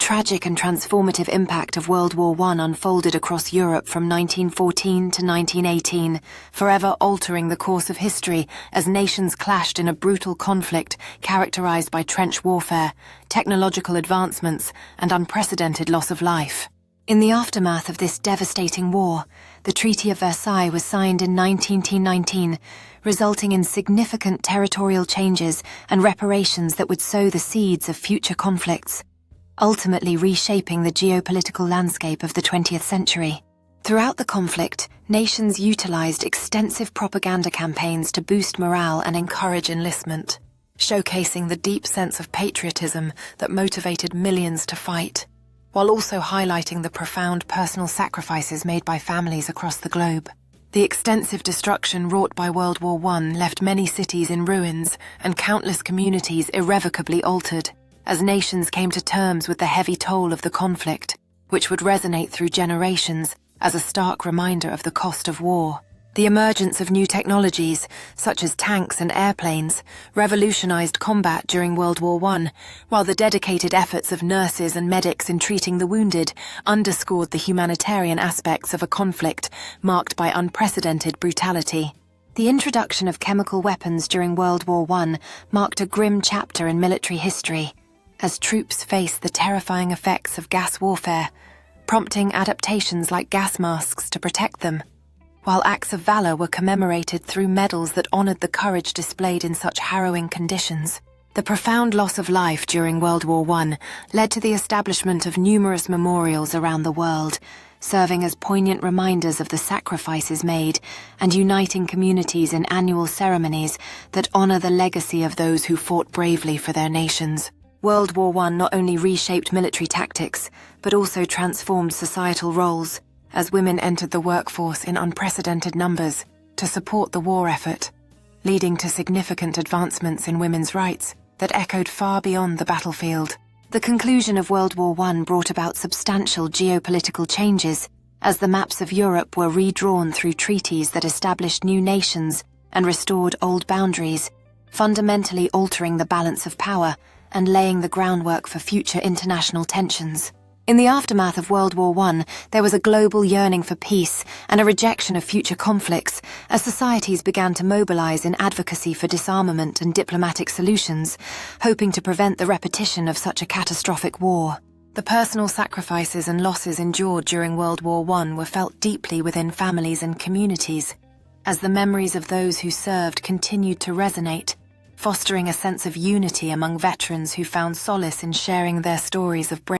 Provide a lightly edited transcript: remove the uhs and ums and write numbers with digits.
tragic and transformative impact of World War I unfolded across Europe from 1914 to 1918, forever altering the course of history as nations clashed in a brutal conflict characterized by trench warfare, technological advancements, and unprecedented loss of life. In the aftermath of this devastating war, the Treaty of Versailles was signed in 1919, resulting in significant territorial changes and reparations that would sow the seeds of future conflicts, ultimately reshaping the geopolitical landscape of the 20th century. Throughout the conflict, nations utilized extensive propaganda campaigns to boost morale and encourage enlistment, showcasing the deep sense of patriotism that motivated millions to fight, while also highlighting the profound personal sacrifices made by families across the globe. The extensive destruction wrought by World War I left many cities in ruins and countless communities irrevocably altered, as nations came to terms with the heavy toll of the conflict, which would resonate through generations as a stark reminder of the cost of war. The emergence of new technologies, such as tanks and airplanes, revolutionized combat during World War I, while the dedicated efforts of nurses and medics in treating the wounded underscored the humanitarian aspects of a conflict marked by unprecedented brutality. The introduction of chemical weapons during World War I marked a grim chapter in military history, as troops faced the terrifying effects of gas warfare, prompting adaptations like gas masks to protect them, while acts of valor were commemorated through medals that honored the courage displayed in such harrowing conditions. The profound loss of life during World War I led to the establishment of numerous memorials around the world, serving as poignant reminders of the sacrifices made and uniting communities in annual ceremonies that honor the legacy of those who fought bravely for their nations. World War I not only reshaped military tactics, but also transformed societal roles, as women entered the workforce in unprecedented numbers to support the war effort, leading to significant advancements in women's rights that echoed far beyond the battlefield. The conclusion of World War I brought about substantial geopolitical changes, as the maps of Europe were redrawn through treaties that established new nations and restored old boundaries, fundamentally altering the balance of power and laying the groundwork for future international tensions. In the aftermath of World War I, there was a global yearning for peace and a rejection of future conflicts, as societies began to mobilize in advocacy for disarmament and diplomatic solutions, hoping to prevent the repetition of such a catastrophic war. The personal sacrifices and losses endured during World War I were felt deeply within families and communities, as the memories of those who served continued to resonate, fostering a sense of unity among veterans who found solace in sharing their stories of bravery.